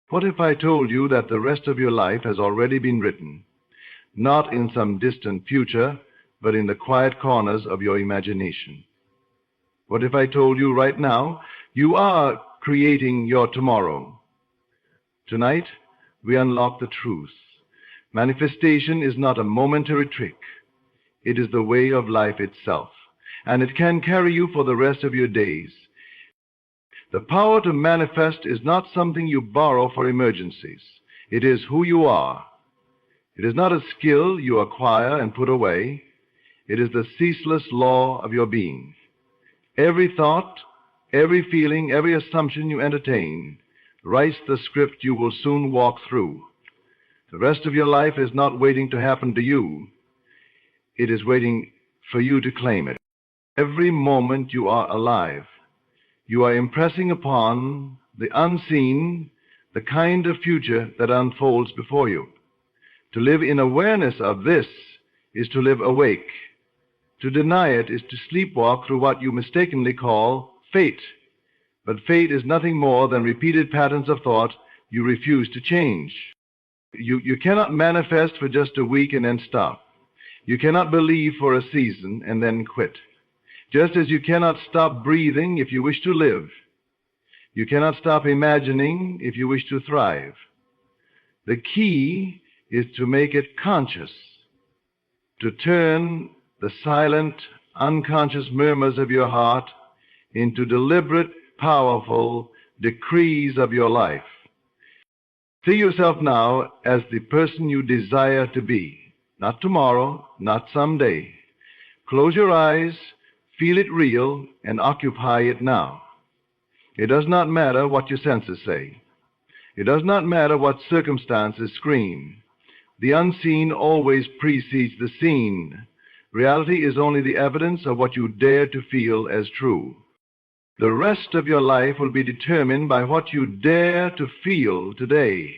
What if I told you that the rest of your life has already been written, not in some distant future, but in the quiet corners of your imagination? What if I told you right now you are creating your tomorrow? Tonight, we unlock the truth. Manifestation is not a momentary trick. It is the way of life itself, and it can carry you for the rest of your days. The power to manifest is not something you borrow for emergencies. It is who you are. It is not a skill you acquire and put away. It is the ceaseless law of your being. Every thought, every feeling, every assumption you entertain writes the script you will soon walk through. The rest of your life is not waiting to happen to you. It is waiting for you to claim it. Every moment you are alive, you are impressing upon the unseen the kind of future that unfolds before you. To live in awareness of this is to live awake. To deny it is to sleepwalk through what you mistakenly call fate. But fate is nothing more than repeated patterns of thought you refuse to change. You cannot manifest for just a week and then stop. You cannot believe for a season and then quit. Just as you cannot stop breathing if you wish to live. You cannot stop imagining if you wish to thrive. The key is to make it conscious, to turn the silent, unconscious murmurs of your heart into deliberate, powerful decrees of your life. See yourself now as the person you desire to be, not tomorrow, not someday. Close your eyes, feel it real, and occupy it now. It does not matter what your senses say. It does not matter what circumstances scream. The unseen always precedes the seen. Reality is only the evidence of what you dare to feel as true. The rest of your life will be determined by what you dare to feel today.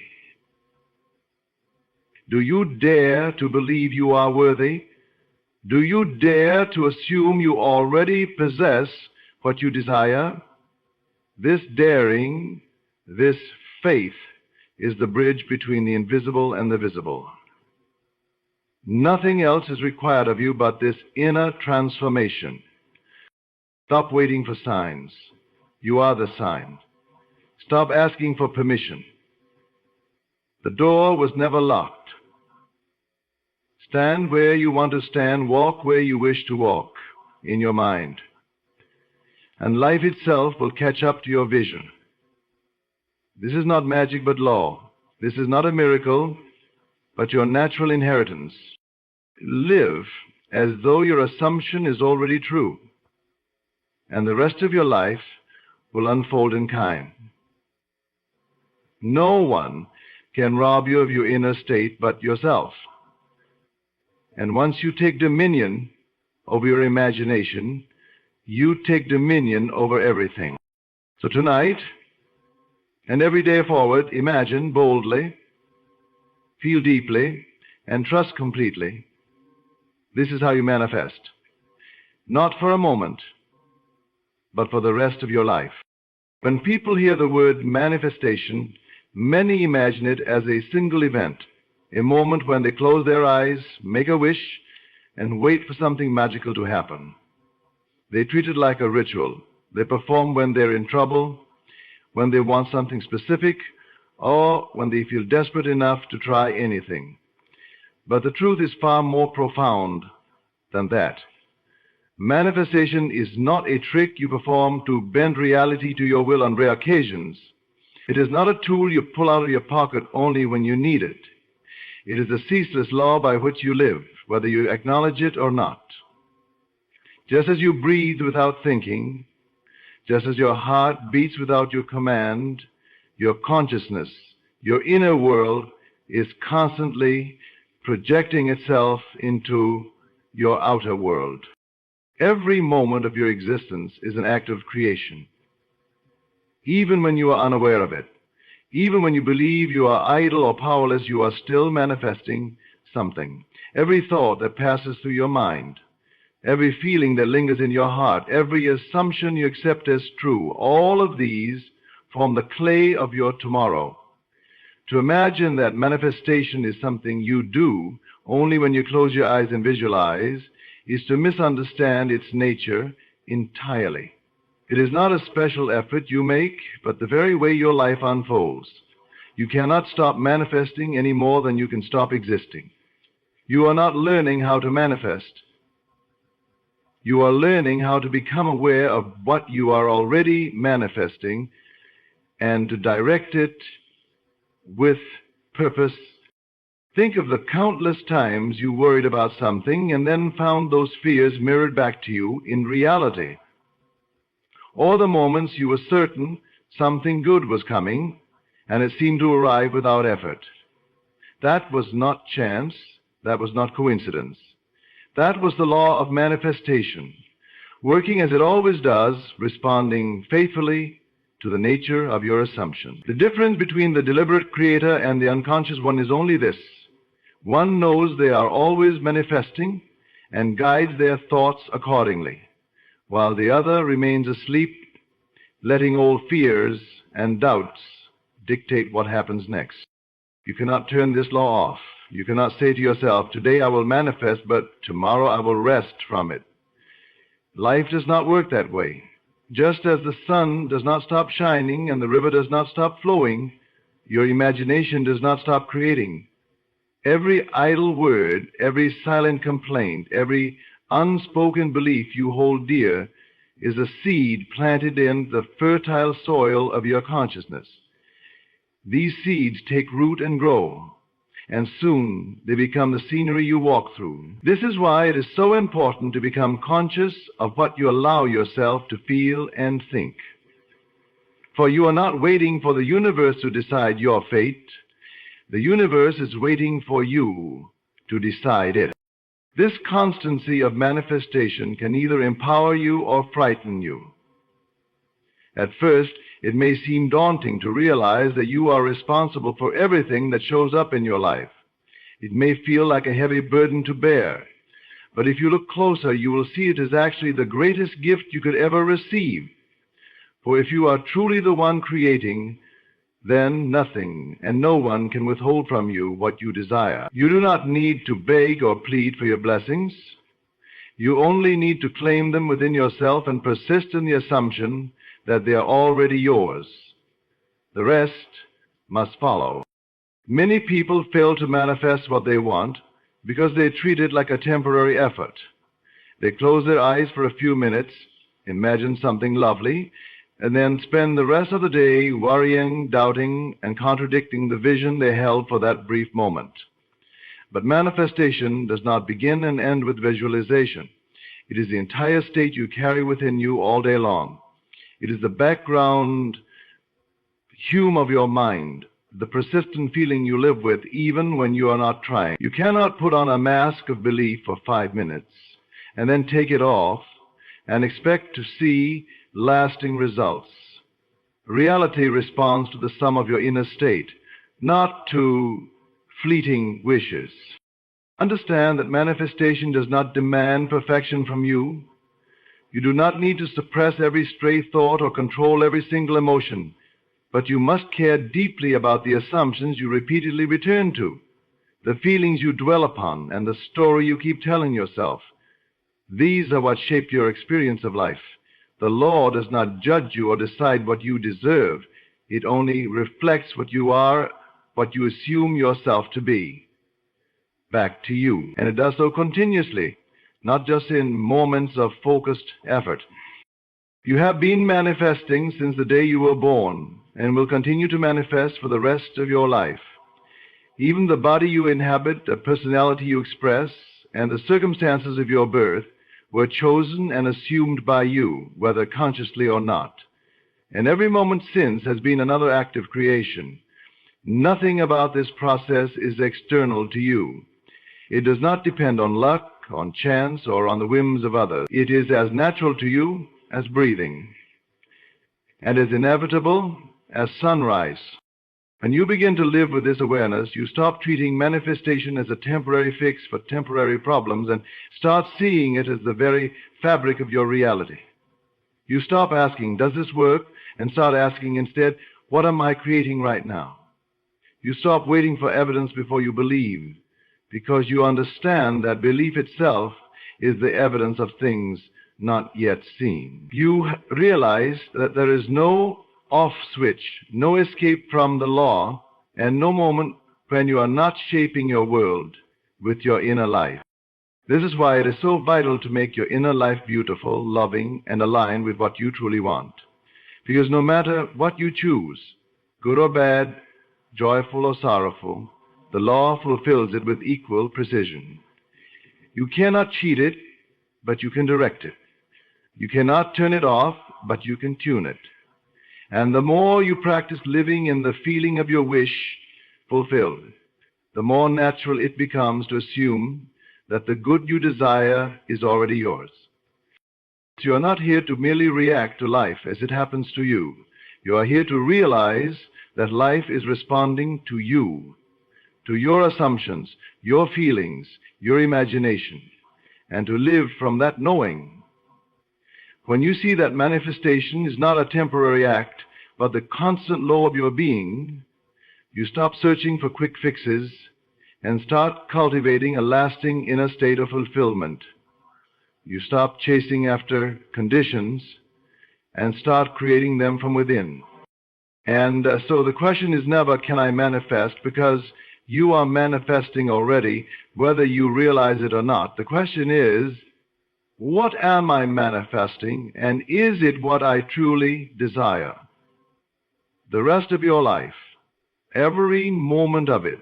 Do you dare to believe you are worthy? Do you dare to assume you already possess what you desire? This daring, this faith, is the bridge between the invisible and the visible. Nothing else is required of you but this inner transformation. Stop waiting for signs. You are the sign. Stop asking for permission. The door was never locked. Stand where you want to stand, walk where you wish to walk in your mind. And life itself will catch up to your vision. This is not magic but law. This is not a miracle, but your natural inheritance. Live as though your assumption is already true, and the rest of your life will unfold in kind. No one can rob you of your inner state but yourself. And once you take dominion over your imagination, you take dominion over everything. So tonight, and every day forward, imagine boldly, feel deeply, and trust completely. This is how you manifest. Not for a moment, but for the rest of your life. When people hear the word manifestation, many imagine it as a single event, a moment when they close their eyes, make a wish, and wait for something magical to happen. They treat it like a ritual. They perform when they're in trouble, when they want something specific, or when they feel desperate enough to try anything. But the truth is far more profound than that. Manifestation is not a trick you perform to bend reality to your will on rare occasions. It is not a tool you pull out of your pocket only when you need it. It is the ceaseless law by which you live, whether you acknowledge it or not. Just as you breathe without thinking, just as your heart beats without your command, your consciousness, your inner world is constantly projecting itself into your outer world. Every moment of your existence is an act of creation. Even when you are unaware of it, even when you believe you are idle or powerless, you are still manifesting something. Every thought that passes through your mind, every feeling that lingers in your heart, every assumption you accept as true, all of these form the clay of your tomorrow. To imagine that manifestation is something you do only when you close your eyes and visualize is to misunderstand its nature entirely. It is not a special effort you make, but the very way your life unfolds. You cannot stop manifesting any more than you can stop existing. You are not learning how to manifest. You are learning how to become aware of what you are already manifesting and to direct it with purpose. Think of the countless times you worried about something and then found those fears mirrored back to you in reality. Or the moments you were certain something good was coming and it seemed to arrive without effort. That was not chance. That was not coincidence. That was the law of manifestation, working as it always does, responding faithfully to the nature of your assumption. The difference between the deliberate creator and the unconscious one is only this. One knows they are always manifesting and guides their thoughts accordingly, while the other remains asleep, letting old fears and doubts dictate what happens next. You cannot turn this law off. You cannot say to yourself, today I will manifest, but tomorrow I will rest from it. Life does not work that way. Just as the sun does not stop shining and the river does not stop flowing, your imagination does not stop creating. Every idle word, every silent complaint, every unspoken belief you hold dear is a seed planted in the fertile soil of your consciousness. These seeds take root and grow, and soon they become the scenery you walk through. This is why it is so important to become conscious of what you allow yourself to feel and think. For you are not waiting for the universe to decide your fate. The universe is waiting for you to decide it. This constancy of manifestation can either empower you or frighten you. At first, it may seem daunting to realize that you are responsible for everything that shows up in your life. It may feel like a heavy burden to bear, but if you look closer, you will see it is actually the greatest gift you could ever receive. For if you are truly the one creating, then nothing and no one can withhold from you what you desire. You do not need to beg or plead for your blessings. You only need to claim them within yourself and persist in the assumption that they are already yours. The rest must follow. Many people fail to manifest what they want because they treat it like a temporary effort. They close their eyes for a few minutes, imagine something lovely, and then spend the rest of the day worrying, doubting, and contradicting the vision they held for that brief moment. But manifestation does not begin and end with visualization. It is the entire state you carry within you all day long. It is the background hum of your mind, the persistent feeling you live with even when you are not trying. You cannot put on a mask of belief for 5 minutes and then take it off and expect to see lasting results. Reality responds to the sum of your inner state, not to fleeting wishes. Understand that manifestation does not demand perfection from you. You do not need to suppress every stray thought or control every single emotion, but you must care deeply about the assumptions you repeatedly return to, the feelings you dwell upon, and the story you keep telling yourself. These are what shape your experience of life. The law does not judge you or decide what you deserve. It only reflects what you are, what you assume yourself to be, back to you. And it does so continuously, not just in moments of focused effort. You have been manifesting since the day you were born and will continue to manifest for the rest of your life. Even the body you inhabit, the personality you express, and the circumstances of your birth were chosen and assumed by you, whether consciously or not. And every moment since has been another act of creation. Nothing about this process is external to you. It does not depend on luck, on chance, or on the whims of others. It is as natural to you as breathing, and as inevitable as sunrise. When you begin to live with this awareness, you stop treating manifestation as a temporary fix for temporary problems and start seeing it as the very fabric of your reality. You stop asking, does this work? And start asking instead, what am I creating right now? You stop waiting for evidence before you believe, because you understand that belief itself is the evidence of things not yet seen. You realize that there is no off switch, no escape from the law, and no moment when you are not shaping your world with your inner life. This is why it is so vital to make your inner life beautiful, loving, and aligned with what you truly want. Because no matter what you choose, good or bad, joyful or sorrowful, the law fulfills it with equal precision. You cannot cheat it, but you can direct it. You cannot turn it off, but you can tune it. And the more you practice living in the feeling of your wish fulfilled, the more natural it becomes to assume that the good you desire is already yours. You are not here to merely react to life as it happens to you. You are here to realize that life is responding to you, to your assumptions, your feelings, your imagination, and to live from that knowing. When you see that manifestation is not a temporary act, but the constant law of your being, you stop searching for quick fixes and start cultivating a lasting inner state of fulfillment. You stop chasing after conditions and start creating them from within. And so the question is never, can I manifest? Because you are manifesting already, whether you realize it or not. The question is, what am I manifesting, and is it what I truly desire? The rest of your life, every moment of it,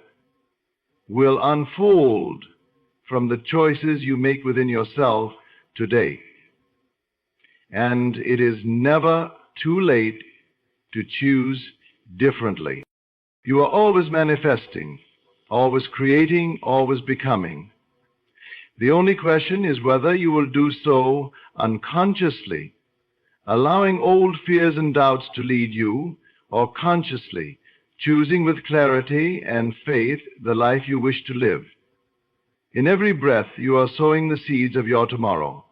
will unfold from the choices you make within yourself today. And it is never too late to choose differently. You are always manifesting, always creating, always becoming. The only question is whether you will do so unconsciously, allowing old fears and doubts to lead you, or consciously choosing with clarity and faith the life you wish to live. In every breath, you are sowing the seeds of your tomorrow.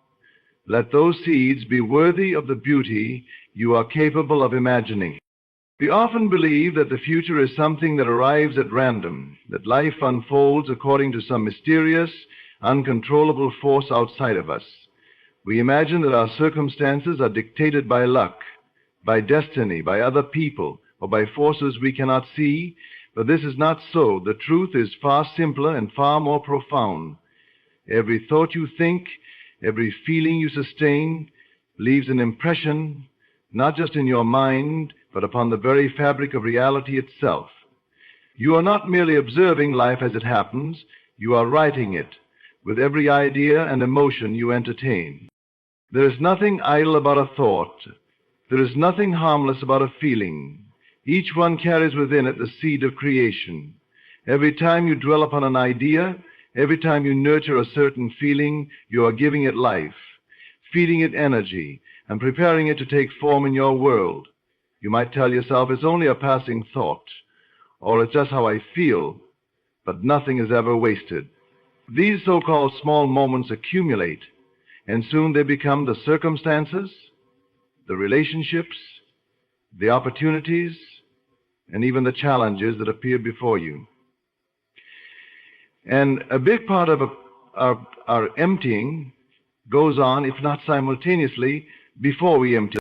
Let those seeds be worthy of the beauty you are capable of imagining. We often believe that the future is something that arrives at random, that life unfolds according to some mysterious, uncontrollable force outside of us. We imagine that our circumstances are dictated by luck, by destiny, by other people, or by forces we cannot see, but this is not so. The truth is far simpler and far more profound. Every thought you think, every feeling you sustain, leaves an impression, not just in your mind, but upon the very fabric of reality itself. You are not merely observing life as it happens, you are writing it with every idea and emotion you entertain. There is nothing idle about a thought. There is nothing harmless about a feeling. Each one carries within it the seed of creation. Every time you dwell upon an idea, every time you nurture a certain feeling, you are giving it life, feeding it energy, and preparing it to take form in your world. You might tell yourself it's only a passing thought, or it's just how I feel, but nothing is ever wasted. These so-called small moments accumulate, and soon they become the circumstances, the relationships, the opportunities, and even the challenges that appear before you. And a big part of our emptying goes on, if not simultaneously, before we empty.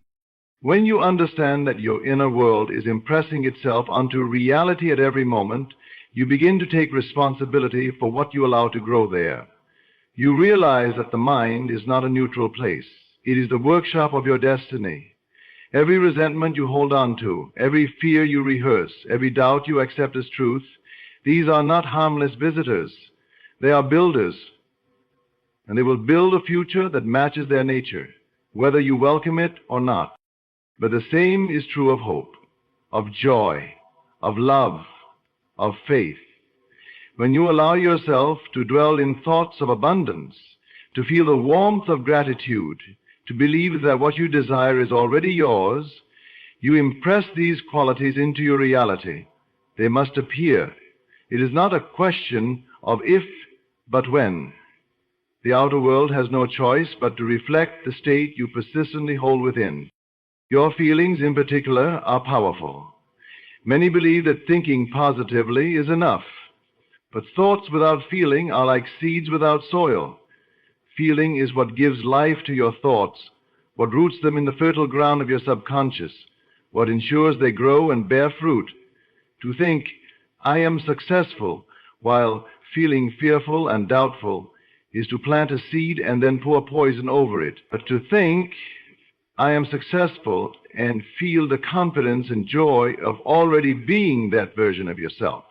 When you understand that your inner world is impressing itself onto reality at every moment, you begin to take responsibility for what you allow to grow there. You realize that the mind is not a neutral place. It is the workshop of your destiny. Every resentment you hold on to, every fear you rehearse, every doubt you accept as truth, these are not harmless visitors. They are builders, and they will build a future that matches their nature, whether you welcome it or not. But the same is true of hope, of joy, of love, of faith. When you allow yourself to dwell in thoughts of abundance, to feel the warmth of gratitude, to believe that what you desire is already yours, you impress these qualities into your reality. They must appear. It is not a question of if, but when. The outer world has no choice but to reflect the state you persistently hold within. Your feelings, in particular, are powerful. Many believe that thinking positively is enough, but thoughts without feeling are like seeds without soil. Feeling is what gives life to your thoughts, what roots them in the fertile ground of your subconscious, what ensures they grow and bear fruit. To think, I am successful, while feeling fearful and doubtful, is to plant a seed and then pour poison over it. But to think, I am successful, and feel the confidence and joy of already being that version of yourself,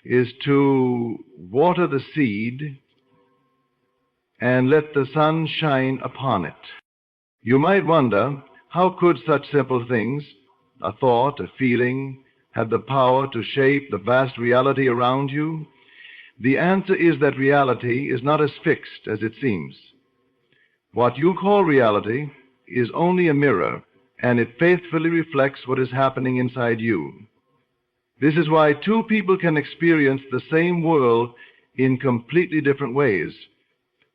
is to water the seed and let the sun shine upon it. You might wonder, how could such simple things, a thought, a feeling, have the power to shape the vast reality around you? The answer is that reality is not as fixed as it seems. What you call reality is only a mirror, and it faithfully reflects what is happening inside you. This is why two people can experience the same world in completely different ways,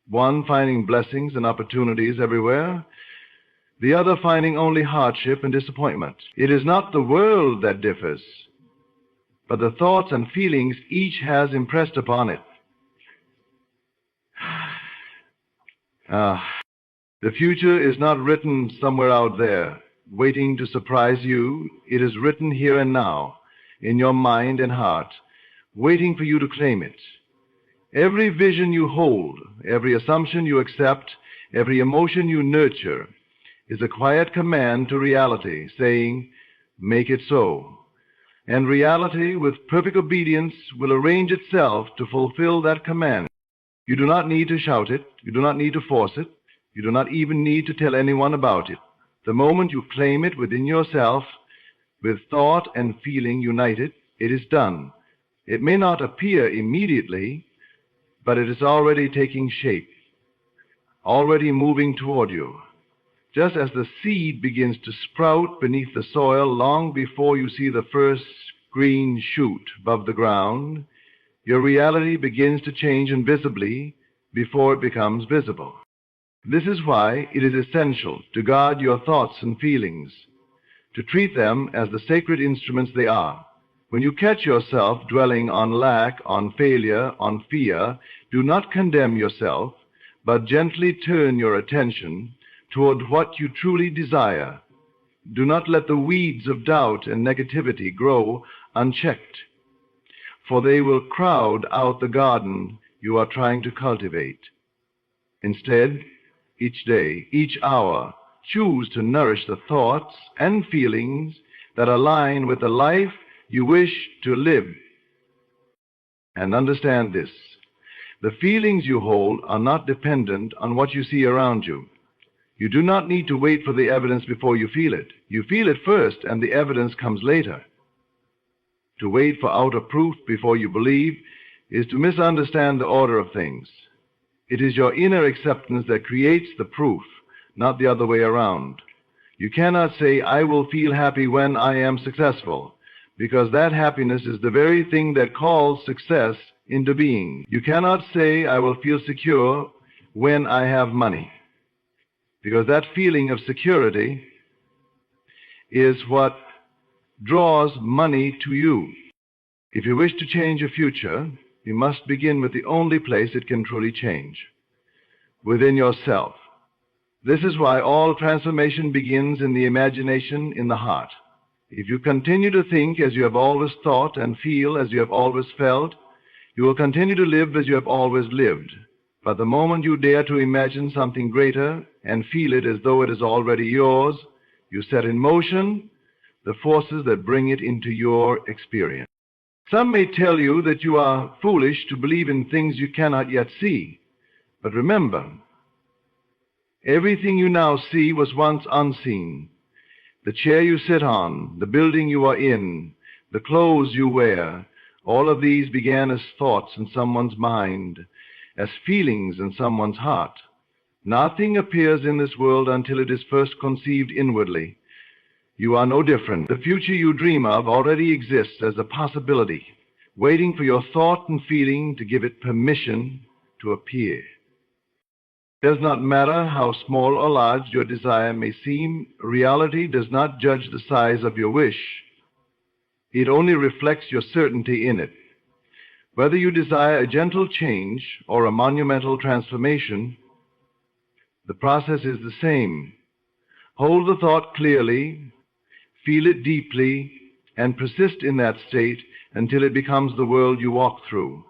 one finding blessings and opportunities everywhere, the other finding only hardship and disappointment. It is not the world that differs, but the thoughts and feelings each has impressed upon it. The future is not written somewhere out there, waiting to surprise you. It is written here and now, in your mind and heart, waiting for you to claim it. Every vision you hold, every assumption you accept, every emotion you nurture, is a quiet command to reality, saying, make it so. And reality, with perfect obedience, will arrange itself to fulfill that command. You do not need to shout it. You do not need to force it. You do not even need to tell anyone about it. The moment you claim it within yourself, with thought and feeling united, it is done. It may not appear immediately, but it is already taking shape, already moving toward you. Just as the seed begins to sprout beneath the soil long before you see the first green shoot above the ground, your reality begins to change invisibly before it becomes visible. This is why it is essential to guard your thoughts and feelings, to treat them as the sacred instruments they are. When you catch yourself dwelling on lack, on failure, on fear, do not condemn yourself, but gently turn your attention toward what you truly desire. Do not let the weeds of doubt and negativity grow unchecked, for they will crowd out the garden you are trying to cultivate. Instead, each day, each hour, choose to nourish the thoughts and feelings that align with the life you wish to live. And understand this: the feelings you hold are not dependent on what you see around you. You do not need to wait for the evidence before you feel it. You feel it first, and the evidence comes later. To wait for outer proof before you believe is to misunderstand the order of things. It is your inner acceptance that creates the proof, not the other way around. You cannot say, I will feel happy when I am successful, because that happiness is the very thing that calls success into being. You cannot say, I will feel secure when I have money, because that feeling of security is what draws money to you. If you wish to change your future, you must begin with the only place it can truly change, within yourself. This is why all transformation begins in the imagination, in the heart. If you continue to think as you have always thought and feel as you have always felt, you will continue to live as you have always lived. But the moment you dare to imagine something greater and feel it as though it is already yours, you set in motion the forces that bring it into your experience. Some may tell you that you are foolish to believe in things you cannot yet see. But remember, everything you now see was once unseen. The chair you sit on, the building you are in, the clothes you wear, all of these began as thoughts in someone's mind, as feelings in someone's heart. Nothing appears in this world until it is first conceived inwardly. You are no different. The future you dream of already exists as a possibility, waiting for your thought and feeling to give it permission to appear. It does not matter how small or large your desire may seem. Reality does not judge the size of your wish. It only reflects your certainty in it. Whether you desire a gentle change or a monumental transformation, the process is the same. Hold the thought clearly, feel it deeply, and persist in that state until it becomes the world you walk through.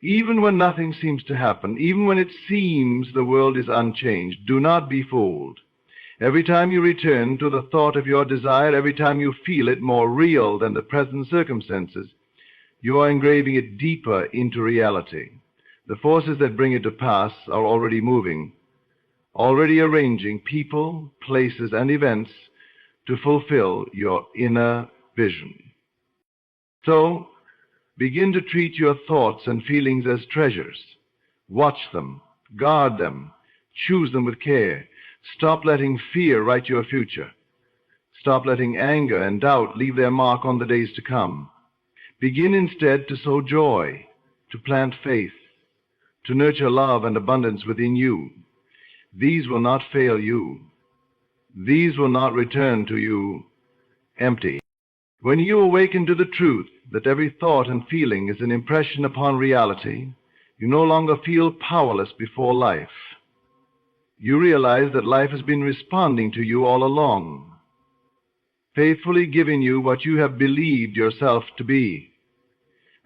Even when nothing seems to happen, even when it seems the world is unchanged, do not be fooled. Every time you return to the thought of your desire, every time you feel it more real than the present circumstances, you are engraving it deeper into reality. The forces that bring it to pass are already moving, already arranging people, places, and events to fulfill your inner vision. So, begin to treat your thoughts and feelings as treasures. Watch them, guard them, choose them with care. Stop letting fear write your future. Stop letting anger and doubt leave their mark on the days to come. Begin instead to sow joy, to plant faith, to nurture love and abundance within you. These will not fail you. These will not return to you empty. When you awaken to the truth that every thought and feeling is an impression upon reality, you no longer feel powerless before life. You realize that life has been responding to you all along, faithfully giving you what you have believed yourself to be.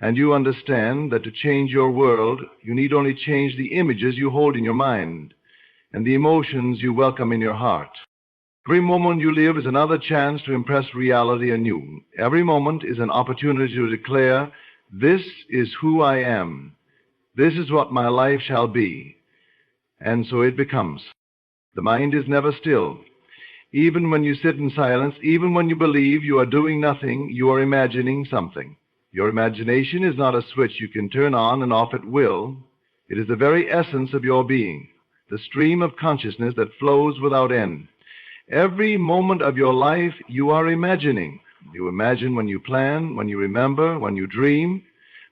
And you understand that to change your world, you need only change the images you hold in your mind and the emotions you welcome in your heart. Every moment you live is another chance to impress reality anew. Every moment is an opportunity to declare, this is who I am. This is what my life shall be. And so it becomes. The mind is never still. Even when you sit in silence, even when you believe you are doing nothing, you are imagining something. Your imagination is not a switch you can turn on and off at will. It is the very essence of your being, the stream of consciousness that flows without end. Every moment of your life you are imagining. You imagine when you plan, when you remember, when you dream,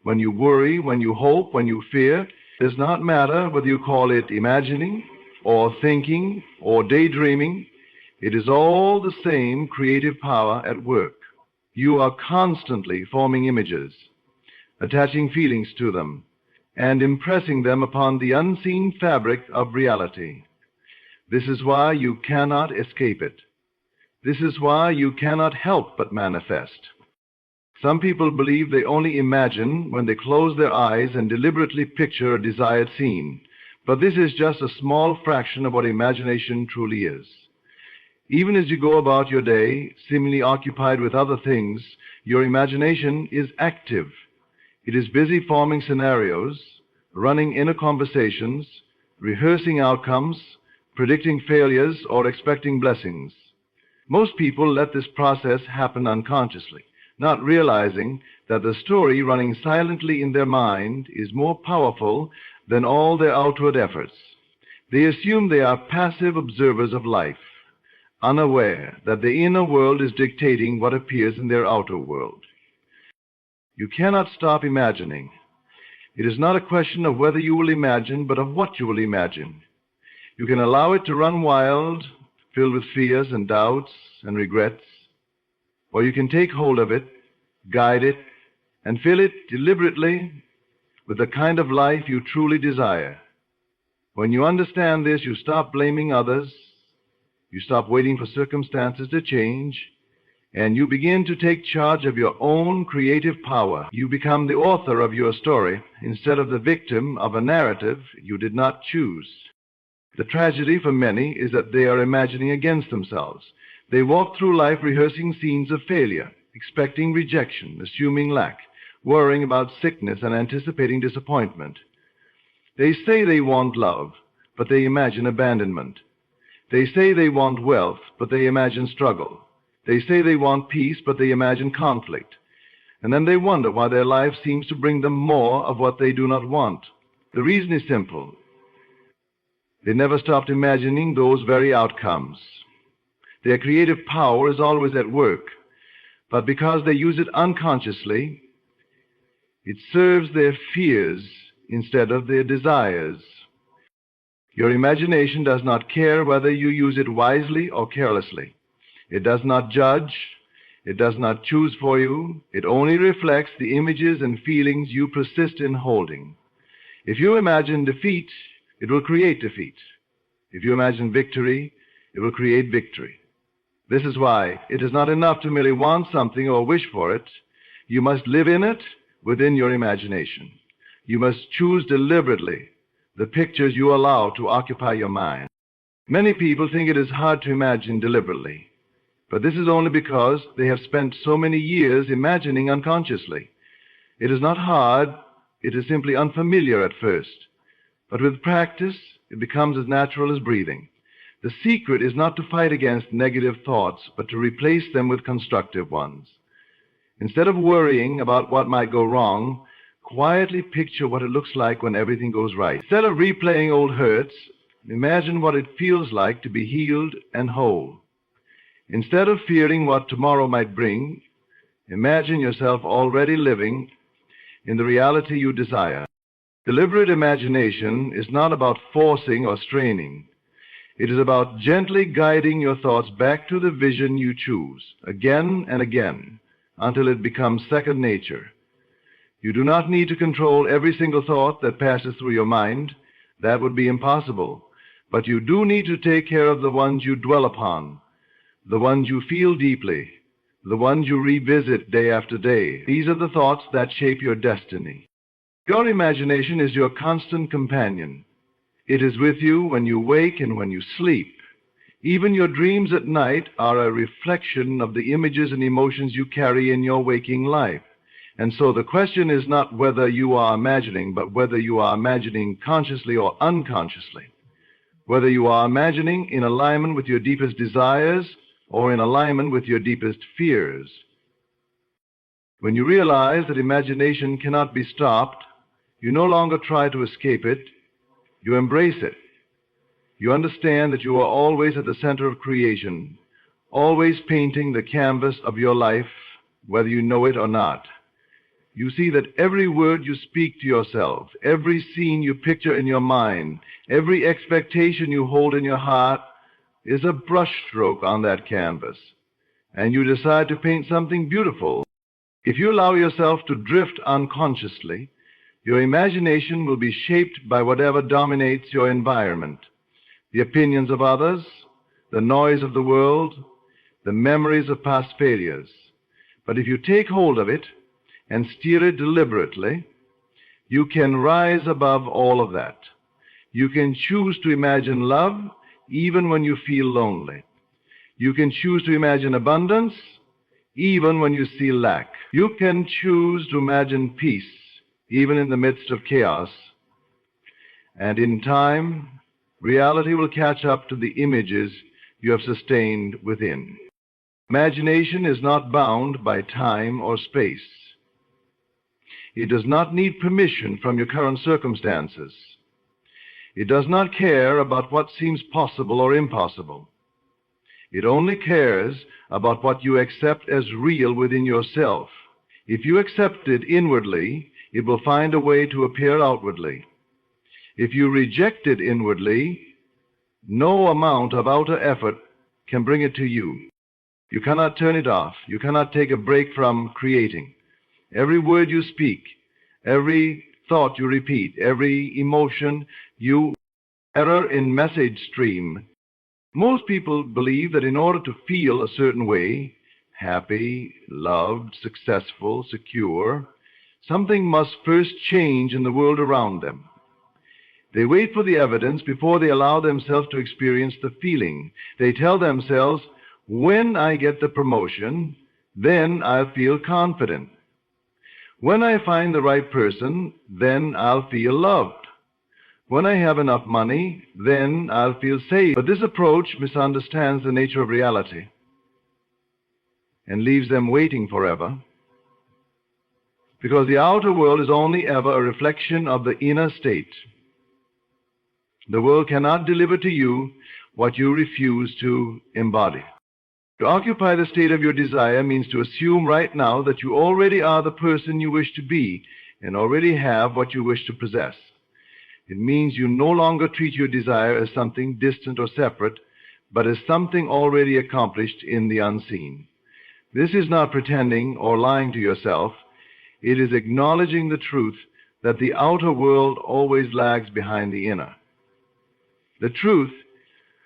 when you worry, when you hope, when you fear. It does not matter whether you call it imagining or thinking or daydreaming. It is all the same creative power at work. You are constantly forming images, attaching feelings to them, and impressing them upon the unseen fabric of reality. This is why you cannot escape it. This is why you cannot help but manifest. Some people believe they only imagine when they close their eyes and deliberately picture a desired scene. But this is just a small fraction of what imagination truly is. Even as you go about your day, seemingly occupied with other things, your imagination is active. It is busy forming scenarios, running inner conversations, rehearsing outcomes, predicting failures, or expecting blessings. Most people let this process happen unconsciously, not realizing that the story running silently in their mind is more powerful than all their outward efforts. They assume they are passive observers of life, unaware that the inner world is dictating what appears in their outer world. You cannot stop imagining. It is not a question of whether you will imagine, but of what you will imagine. You can allow it to run wild, filled with fears and doubts and regrets, or you can take hold of it, guide it, and fill it deliberately with the kind of life you truly desire. When you understand this, you stop blaming others, you stop waiting for circumstances to change, and you begin to take charge of your own creative power. You become the author of your story instead of the victim of a narrative you did not choose. The tragedy for many is that they are imagining against themselves. They walk through life rehearsing scenes of failure, expecting rejection, assuming lack, worrying about sickness, and anticipating disappointment. They say they want love, but they imagine abandonment. They say they want wealth, but they imagine struggle. They say they want peace, but they imagine conflict. And then they wonder why their life seems to bring them more of what they do not want. The reason is simple. They never stopped imagining those very outcomes. Their creative power is always at work, but because they use it unconsciously, it serves their fears instead of their desires. Your imagination does not care whether you use it wisely or carelessly. It does not judge. It does not choose for you. It only reflects the images and feelings you persist in holding. If you imagine defeat, it will create defeat. If you imagine victory, it will create victory. This is why it is not enough to merely want something or wish for it. You must live in it within your imagination. You must choose deliberately the pictures you allow to occupy your mind. Many people think it is hard to imagine deliberately, but this is only because they have spent so many years imagining unconsciously. It is not hard, it is simply unfamiliar at first. But with practice, it becomes as natural as breathing. The secret is not to fight against negative thoughts, but to replace them with constructive ones. Instead of worrying about what might go wrong, quietly picture what it looks like when everything goes right. Instead of replaying old hurts, imagine what it feels like to be healed and whole. Instead of fearing what tomorrow might bring, imagine yourself already living in the reality you desire. Deliberate imagination is not about forcing or straining. It is about gently guiding your thoughts back to the vision you choose, again and again, until it becomes second nature. You do not need to control every single thought that passes through your mind. That would be impossible. But you do need to take care of the ones you dwell upon, the ones you feel deeply, the ones you revisit day after day. These are the thoughts that shape your destiny. Your imagination is your constant companion. It is with you when you wake and when you sleep. Even your dreams at night are a reflection of the images and emotions you carry in your waking life. And so the question is not whether you are imagining, but whether you are imagining consciously or unconsciously. Whether you are imagining in alignment with your deepest desires or in alignment with your deepest fears. When you realize that imagination cannot be stopped, you no longer try to escape it, you embrace it. You understand that you are always at the center of creation, always painting the canvas of your life, whether you know it or not. You see that every word you speak to yourself, every scene you picture in your mind, every expectation you hold in your heart is a brushstroke on that canvas, and you decide to paint something beautiful. If you allow yourself to drift unconsciously, your imagination will be shaped by whatever dominates your environment. The opinions of others, the noise of the world, the memories of past failures. But if you take hold of it and steer it deliberately, you can rise above all of that. You can choose to imagine love even when you feel lonely. You can choose to imagine abundance even when you see lack. You can choose to imagine peace even in the midst of chaos. And in time, reality will catch up to the images you have sustained within. Imagination is not bound by time or space. It does not need permission from your current circumstances. It does not care about what seems possible or impossible. It only cares about what you accept as real within yourself. If you accept it inwardly, it will find a way to appear outwardly. If you reject it inwardly, no amount of outer effort can bring it to you. You cannot turn it off. You cannot take a break from creating. Every word you speak, every thought you repeat, every emotion you error in message stream. Most people believe that in order to feel a certain way, happy, loved, successful, secure, something must first change in the world around them. They wait for the evidence before they allow themselves to experience the feeling. They tell themselves, when I get the promotion, then I'll feel confident. When I find the right person, then I'll feel loved. When I have enough money, then I'll feel safe. But this approach misunderstands the nature of reality and leaves them waiting forever, because the outer world is only ever a reflection of the inner state. The world cannot deliver to you what you refuse to embody. To occupy the state of your desire means to assume right now that you already are the person you wish to be and already have what you wish to possess. It means you no longer treat your desire as something distant or separate, but as something already accomplished in the unseen. This is not pretending or lying to yourself. It is acknowledging the truth that the outer world always lags behind the inner. The truth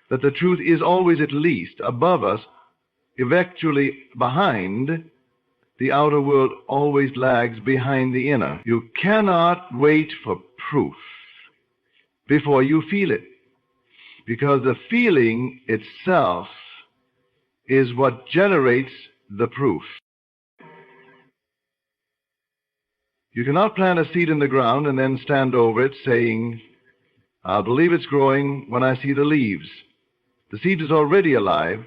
that the truth is always at least above us, eventually behind. The outer world always lags behind the inner. You cannot wait for proof before you feel it, because the feeling itself is what generates the proof. You cannot plant a seed in the ground and then stand over it saying, "I'll believe it's growing when I see the leaves." The seed is already alive,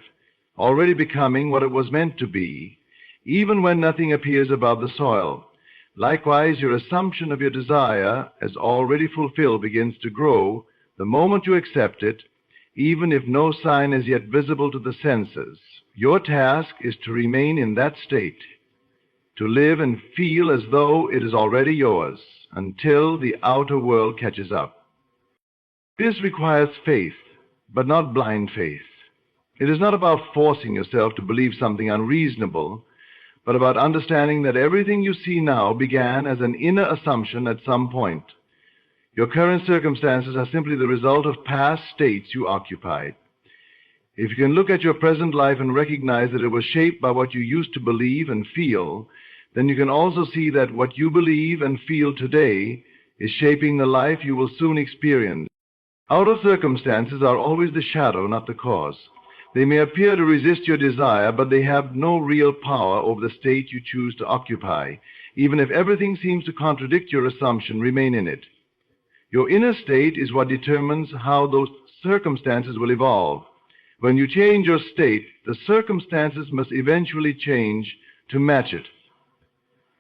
already becoming what it was meant to be, even when nothing appears above the soil. Likewise, your assumption of your desire as already fulfilled begins to grow the moment you accept it, even if no sign is yet visible to the senses. Your task is to remain in that state, to live and feel as though it is already yours, until the outer world catches up. This requires faith, but not blind faith. It is not about forcing yourself to believe something unreasonable, but about understanding that everything you see now began as an inner assumption at some point. Your current circumstances are simply the result of past states you occupied. If you can look at your present life and recognize that it was shaped by what you used to believe and feel, then you can also see that what you believe and feel today is shaping the life you will soon experience. Outer circumstances are always the shadow, not the cause. They may appear to resist your desire, but they have no real power over the state you choose to occupy. Even if everything seems to contradict your assumption, remain in it. Your inner state is what determines how those circumstances will evolve. When you change your state, the circumstances must eventually change to match it.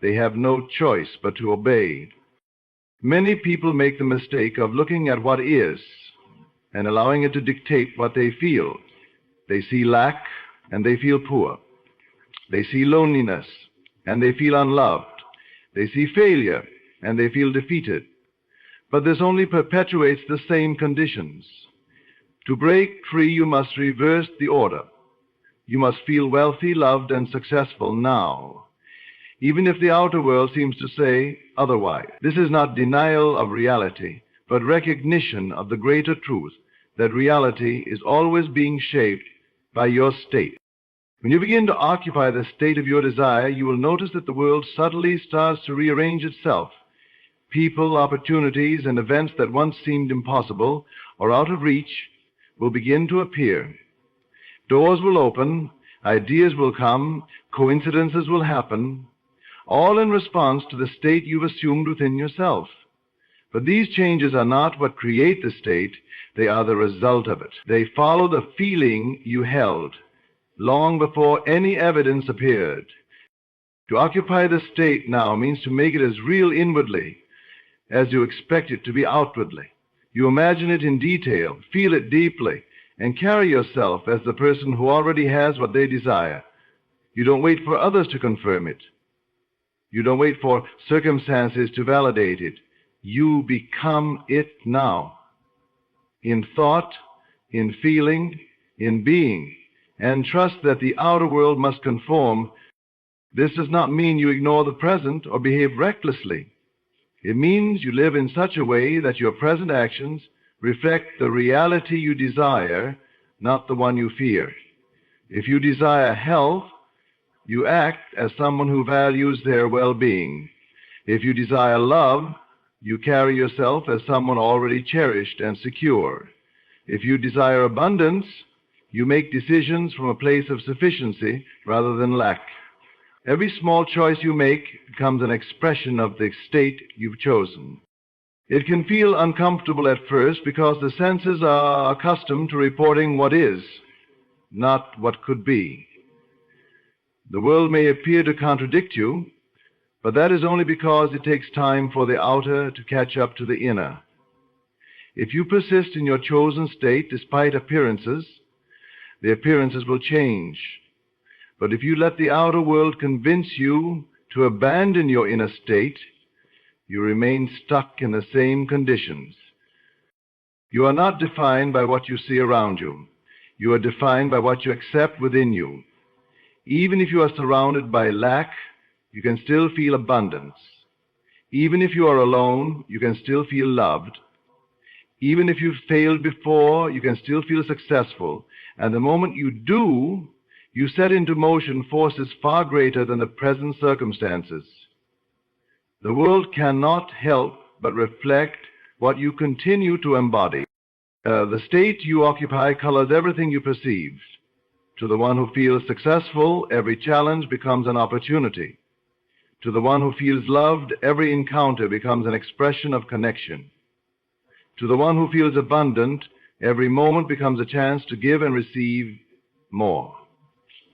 They have no choice but to obey. Many people make the mistake of looking at what is and allowing it to dictate what they feel. They see lack and they feel poor. They see loneliness and they feel unloved. They see failure and they feel defeated. But this only perpetuates the same conditions. To break free, you must reverse the order. You must feel wealthy, loved, and successful now, even if the outer world seems to say otherwise. This is not denial of reality, but recognition of the greater truth that reality is always being shaped by your state. When you begin to occupy the state of your desire, you will notice that the world subtly starts to rearrange itself. People, opportunities, and events that once seemed impossible or out of reach will begin to appear. Doors will open, ideas will come, coincidences will happen, all in response to the state you've assumed within yourself. But these changes are not what create the state, they are the result of it. They follow the feeling you held long before any evidence appeared. To occupy the state now means to make it as real inwardly as you expect it to be outwardly. You imagine it in detail, feel it deeply, and carry yourself as the person who already has what they desire. You don't wait for others to confirm it. You don't wait for circumstances to validate it. You become it now. In thought, in feeling, in being, and trust that the outer world must conform. This does not mean you ignore the present or behave recklessly. It means you live in such a way that your present actions reflect the reality you desire, not the one you fear. If you desire health, you act as someone who values their well-being. If you desire love, you carry yourself as someone already cherished and secure. If you desire abundance, you make decisions from a place of sufficiency rather than lack. Every small choice you make becomes an expression of the state you've chosen. It can feel uncomfortable at first because the senses are accustomed to reporting what is, not what could be. The world may appear to contradict you, but that is only because it takes time for the outer to catch up to the inner. If you persist in your chosen state despite appearances, the appearances will change. But if you let the outer world convince you to abandon your inner state, you remain stuck in the same conditions. You are not defined by what you see around you. You are defined by what you accept within you. Even if you are surrounded by lack, you can still feel abundance. Even if you are alone, you can still feel loved. Even if you've failed before, you can still feel successful. And the moment you do, you set into motion forces far greater than the present circumstances. The world cannot help but reflect what you continue to embody. The state you occupy colors everything you perceive. To the one who feels successful, every challenge becomes an opportunity. To the one who feels loved, every encounter becomes an expression of connection. To the one who feels abundant, every moment becomes a chance to give and receive more.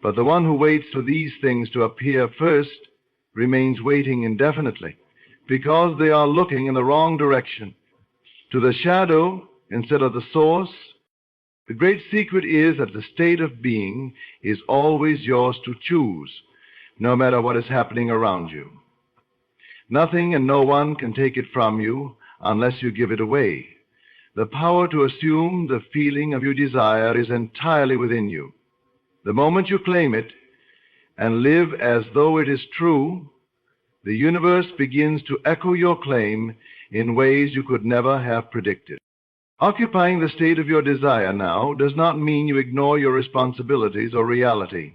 But the one who waits for these things to appear first remains waiting indefinitely, because they are looking in the wrong direction, to the shadow instead of the source. The great secret is that the state of being is always yours to choose, no matter what is happening around you. Nothing and no one can take it from you unless you give it away. The power to assume the feeling of your desire is entirely within you. The moment you claim it and live as though it is true, the universe begins to echo your claim in ways you could never have predicted. Occupying the state of your desire now does not mean you ignore your responsibilities or reality.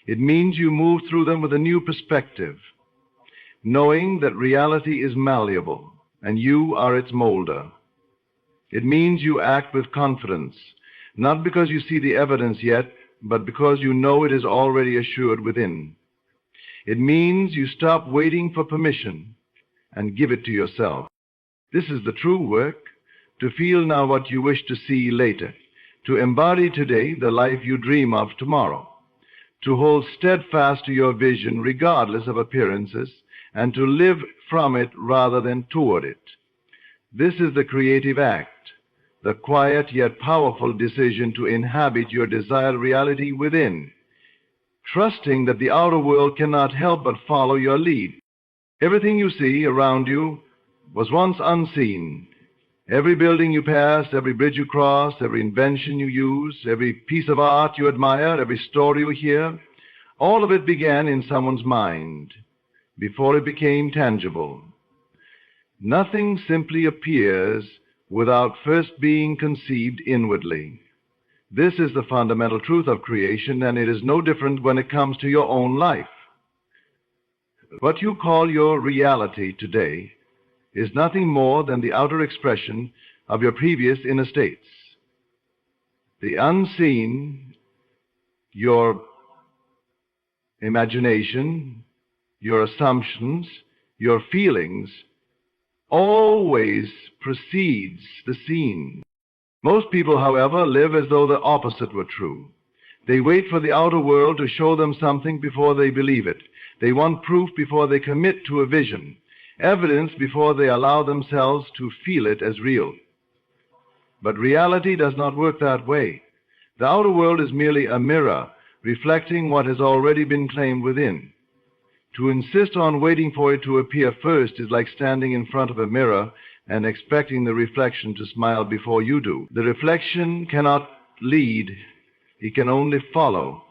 It means you move through them with a new perspective, knowing that reality is malleable and you are its molder. It means you act with confidence, not because you see the evidence yet, but because you know it is already assured within. It means you stop waiting for permission and give it to yourself. This is the true work, to feel now what you wish to see later, to embody today the life you dream of tomorrow, to hold steadfast to your vision regardless of appearances, and to live from it rather than toward it. This is the creative act, the quiet yet powerful decision to inhabit your desired reality within, trusting that the outer world cannot help but follow your lead. Everything you see around you was once unseen. Every building you pass, every bridge you cross, every invention you use, every piece of art you admire, every story you hear, all of it began in someone's mind before it became tangible. Nothing simply appears without first being conceived inwardly. This is the fundamental truth of creation, and it is no different when it comes to your own life. What you call your reality today is nothing more than the outer expression of your previous inner states. The unseen, your imagination, your assumptions, your feelings, always precedes the seen. Most people, however, live as though the opposite were true. They wait for the outer world to show them something before they believe it. They want proof before they commit to a vision, evidence before they allow themselves to feel it as real. But reality does not work that way. The outer world is merely a mirror reflecting what has already been claimed within. To insist on waiting for it to appear first is like standing in front of a mirror and expecting the reflection to smile before you do. The reflection cannot lead, it can only follow.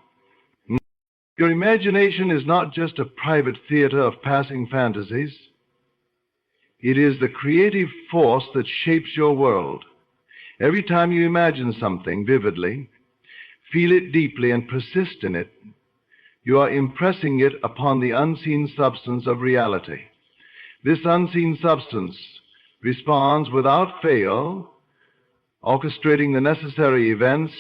Your imagination is not just a private theater of passing fantasies. It is the creative force that shapes your world. Every time you imagine something vividly, feel it deeply, and persist in it, you are impressing it upon the unseen substance of reality. This unseen substance responds without fail, orchestrating the necessary events,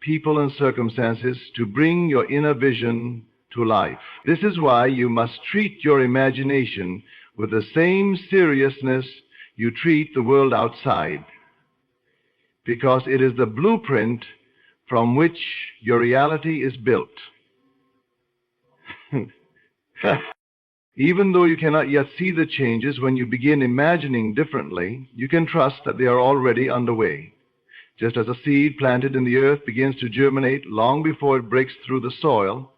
people, and circumstances to bring your inner vision to life. This is why you must treat your imagination with the same seriousness you treat the world outside, because it is the blueprint from which your reality is built. Even though you cannot yet see the changes, when you begin imagining differently, you can trust that they are already underway. Just as a seed planted in the earth begins to germinate long before it breaks through the soil,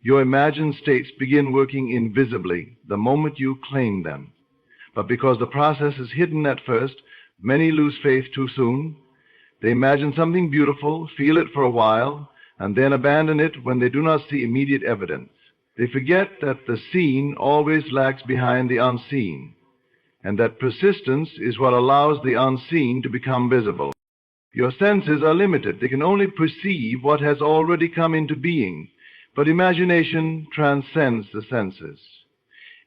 your imagined states begin working invisibly the moment you claim them. But because the process is hidden at first, many lose faith too soon. They imagine something beautiful, feel it for a while, and then abandon it when they do not see immediate evidence. They forget that the seen always lags behind the unseen, and that persistence is what allows the unseen to become visible. Your senses are limited. They can only perceive what has already come into being, but imagination transcends the senses.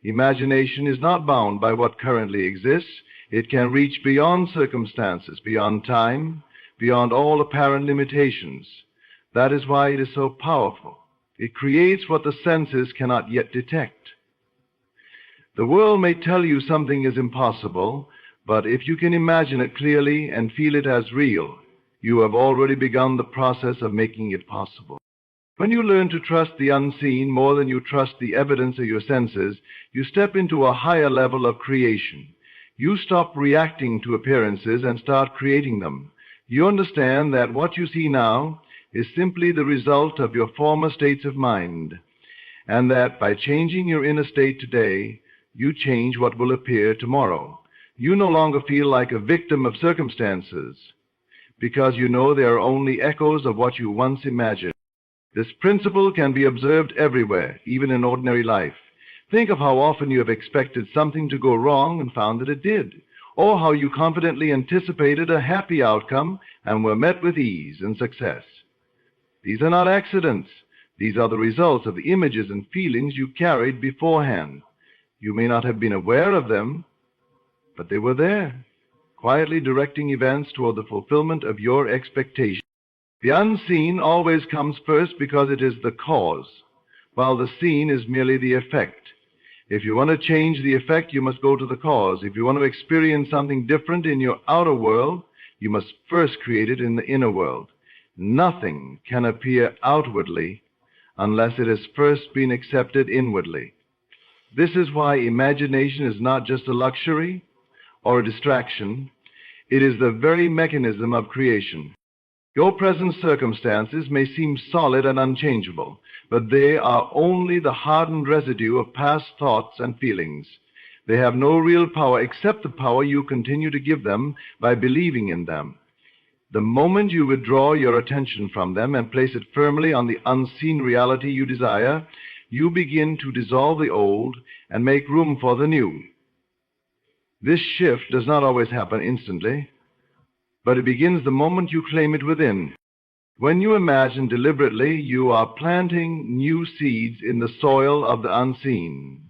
Imagination is not bound by what currently exists. It can reach beyond circumstances, beyond time, beyond all apparent limitations. That is why it is so powerful. It creates what the senses cannot yet detect. The world may tell you something is impossible, but if you can imagine it clearly and feel it as real, you have already begun the process of making it possible. When you learn to trust the unseen more than you trust the evidence of your senses, you step into a higher level of creation. You stop reacting to appearances and start creating them. You understand that what you see now is simply the result of your former states of mind, and that by changing your inner state today, you change what will appear tomorrow. You no longer feel like a victim of circumstances, because you know they are only echoes of what you once imagined. This principle can be observed everywhere, even in ordinary life. Think of how often you have expected something to go wrong and found that it did, or how you confidently anticipated a happy outcome and were met with ease and success. These are not accidents. These are the results of the images and feelings you carried beforehand. You may not have been aware of them, but they were there, quietly directing events toward the fulfillment of your expectations. The unseen always comes first because it is the cause, while the seen is merely the effect. If you want to change the effect, you must go to the cause. If you want to experience something different in your outer world, you must first create it in the inner world. Nothing can appear outwardly unless it has first been accepted inwardly. This is why imagination is not just a luxury or a distraction. It is the very mechanism of creation. Your present circumstances may seem solid and unchangeable, but they are only the hardened residue of past thoughts and feelings. They have no real power except the power you continue to give them by believing in them. The moment you withdraw your attention from them and place it firmly on the unseen reality you desire, you begin to dissolve the old and make room for the new. This shift does not always happen instantly, but it begins the moment you claim it within. When you imagine deliberately, you are planting new seeds in the soil of the unseen.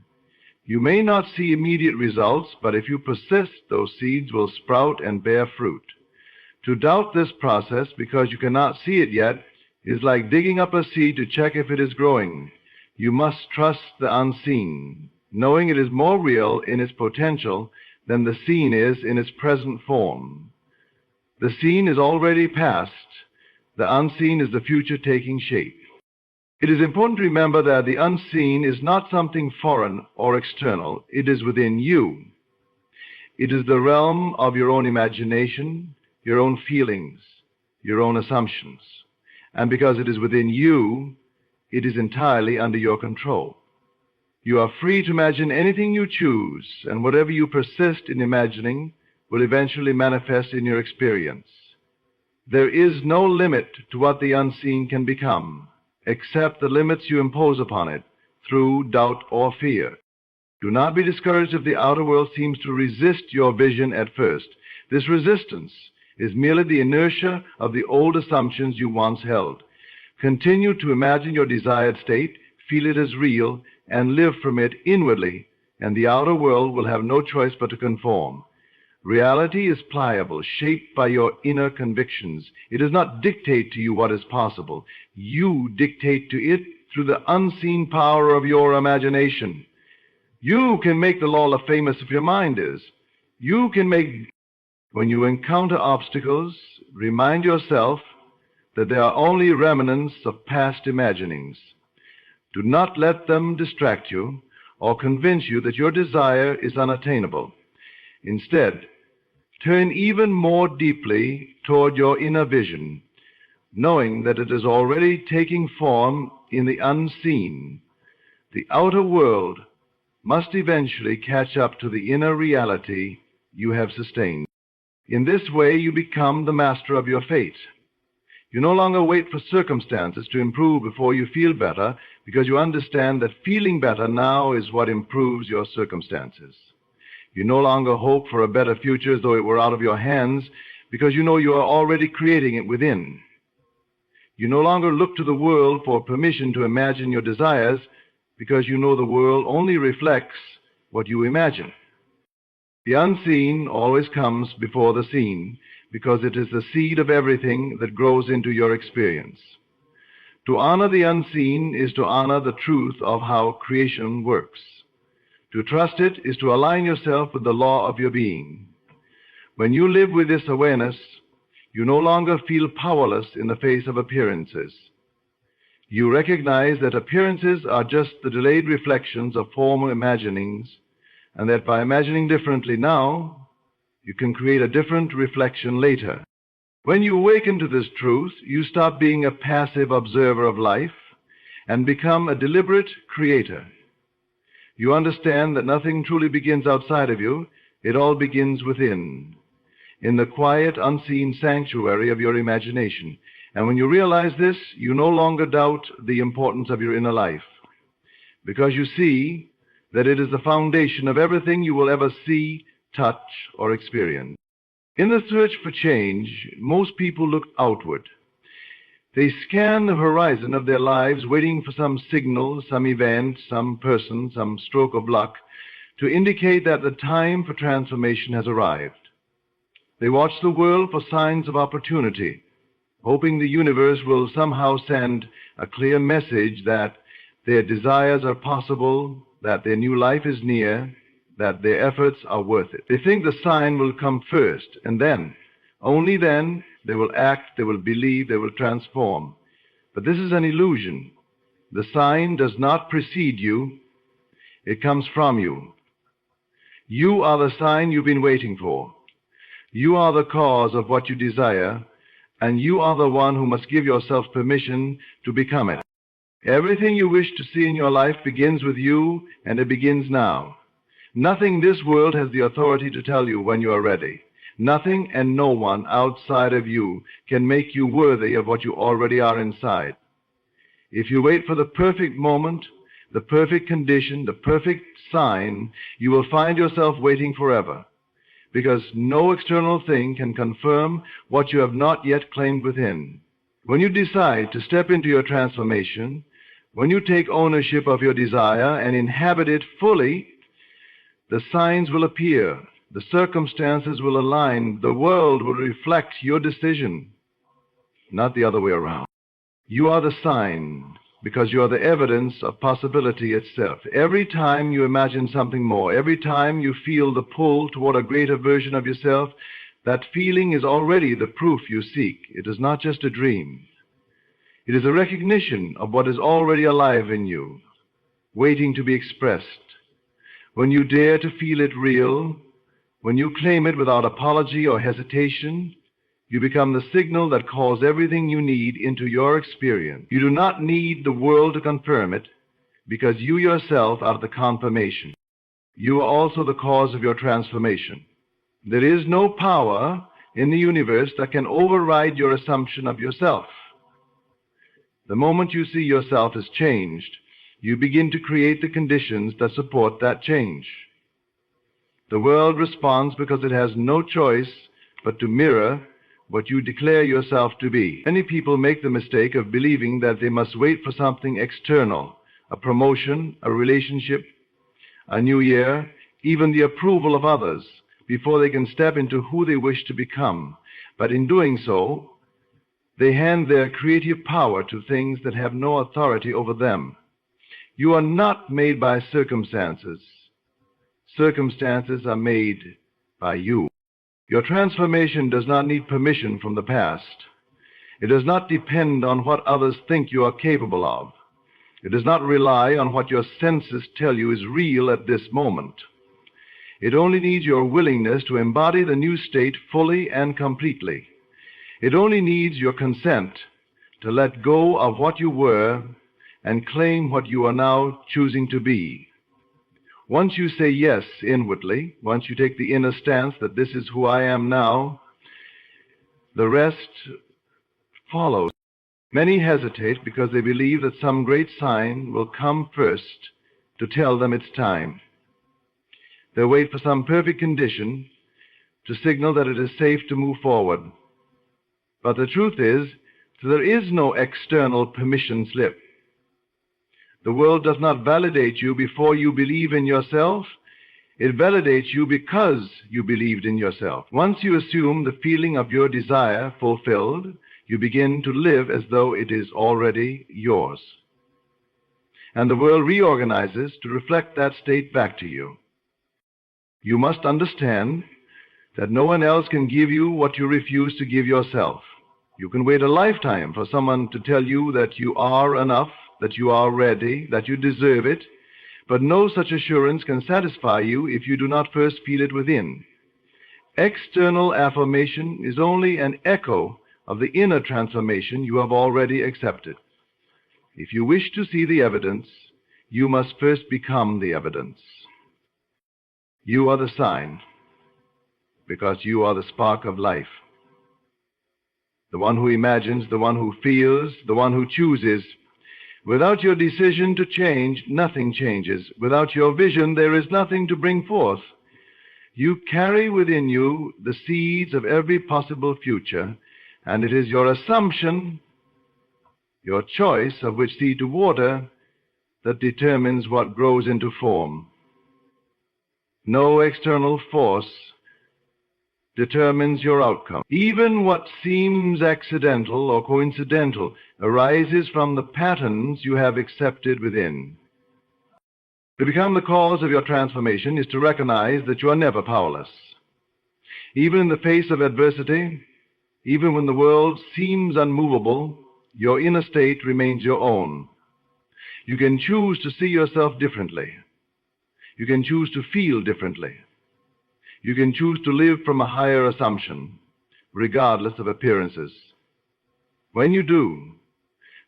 You may not see immediate results, but if you persist, those seeds will sprout and bear fruit. To doubt this process because you cannot see it yet is like digging up a seed to check if it is growing. You must trust the unseen, knowing it is more real in its potential than the seen is in its present form. The seen is already past. The unseen is the future taking shape. It is important to remember that the unseen is not something foreign or external. It is within you. It is the realm of your own imagination, your own feelings, your own assumptions. And because it is within you, it is entirely under your control. You are free to imagine anything you choose, and whatever you persist in imagining will eventually manifest in your experience. There is no limit to what the unseen can become, except the limits you impose upon it through doubt or fear. Do not be discouraged if the outer world seems to resist your vision at first. This resistance is merely the inertia of the old assumptions you once held. Continue to imagine your desired state, feel it as real, and live from it inwardly, and the outer world will have no choice but to conform. Reality is pliable, shaped by your inner convictions. It does not dictate to you what is possible. You dictate to it through the unseen power of your imagination. You can make the law of famous if your mind is. You can make... When you encounter obstacles, remind yourself that they are only remnants of past imaginings. Do not let them distract you or convince you that your desire is unattainable. Instead, turn even more deeply toward your inner vision, knowing that it is already taking form in the unseen. The outer world must eventually catch up to the inner reality you have sustained. In this way, you become the master of your fate. You no longer wait for circumstances to improve before you feel better, because you understand that feeling better now is what improves your circumstances. You no longer hope for a better future as though it were out of your hands, because you know you are already creating it within. You no longer look to the world for permission to imagine your desires, because you know the world only reflects what you imagine. The unseen always comes before the seen, because it is the seed of everything that grows into your experience. To honor the unseen is to honor the truth of how creation works. To trust it is to align yourself with the law of your being. When you live with this awareness, you no longer feel powerless in the face of appearances. You recognize that appearances are just the delayed reflections of former imaginings, and that by imagining differently now, you can create a different reflection later. When you awaken to this truth, you stop being a passive observer of life and become a deliberate creator. You understand that nothing truly begins outside of you. It all begins within, in the quiet, unseen sanctuary of your imagination. And when you realize this, you no longer doubt the importance of your inner life, because you see that it is the foundation of everything you will ever see, touch, or experience. In the search for change, most people look outward. They scan the horizon of their lives, waiting for some signal, some event, some person, some stroke of luck to indicate that the time for transformation has arrived. They watch the world for signs of opportunity, hoping the universe will somehow send a clear message that their desires are possible, that their new life is near, that their efforts are worth it. They think the sign will come first, and then, only then, they will act, they will believe, they will transform. But this is an illusion. The sign does not precede you. It comes from you. You are the sign you've been waiting for. You are the cause of what you desire, and you are the one who must give yourself permission to become it. Everything you wish to see in your life begins with you, and it begins now. Nothing in this world has the authority to tell you when you are ready. Nothing and no one outside of you can make you worthy of what you already are inside. If you wait for the perfect moment, the perfect condition, the perfect sign, you will find yourself waiting forever, because no external thing can confirm what you have not yet claimed within. When you decide to step into your transformation, when you take ownership of your desire and inhabit it fully, the signs will appear, the circumstances will align, the world will reflect your decision, not the other way around. You are the sign, because you are the evidence of possibility itself. Every time you imagine something more, every time you feel the pull toward a greater version of yourself, that feeling is already the proof you seek. It is not just a dream. It is a recognition of what is already alive in you, waiting to be expressed. When you dare to feel it real, when you claim it without apology or hesitation, you become the signal that calls everything you need into your experience. You do not need the world to confirm it, because you yourself are the confirmation. You are also the cause of your transformation. There is no power in the universe that can override your assumption of yourself. The moment you see yourself as changed, you begin to create the conditions that support that change. The world responds because it has no choice but to mirror what you declare yourself to be. Many people make the mistake of believing that they must wait for something external, a promotion, a relationship, a new year, even the approval of others, before they can step into who they wish to become. But in doing so, they hand their creative power to things that have no authority over them. You are not made by circumstances. Circumstances are made by you. Your transformation does not need permission from the past. It does not depend on what others think you are capable of. It does not rely on what your senses tell you is real at this moment. It only needs your willingness to embody the new state fully and completely. It only needs your consent to let go of what you were and claim what you are now choosing to be. Once you say yes inwardly, once you take the inner stance that this is who I am now, the rest follows. Many hesitate because they believe that some great sign will come first to tell them it's time. They wait for some perfect condition to signal that it is safe to move forward. But the truth is, there is no external permission slip. The world does not validate you before you believe in yourself. It validates you because you believed in yourself. Once you assume the feeling of your desire fulfilled, you begin to live as though it is already yours. And the world reorganizes to reflect that state back to you. You must understand that no one else can give you what you refuse to give yourself. You can wait a lifetime for someone to tell you that you are enough, that you are ready, that you deserve it, but no such assurance can satisfy you if you do not first feel it within. External affirmation is only an echo of the inner transformation you have already accepted. If you wish to see the evidence, you must first become the evidence. You are the sign, because you are the spark of life. The one who imagines, the one who feels, the one who chooses. Without your decision to change, nothing changes. Without your vision, there is nothing to bring forth. You carry within you the seeds of every possible future, and it is your assumption, your choice of which seed to water, that determines what grows into form. No external force determines your outcome. Even what seems accidental or coincidental arises from the patterns you have accepted within. To become the cause of your transformation is to recognize that you are never powerless. Even in the face of adversity, even when the world seems unmovable, your inner state remains your own. You can choose to see yourself differently. You can choose to feel differently. You can choose to live from a higher assumption, regardless of appearances. When you do,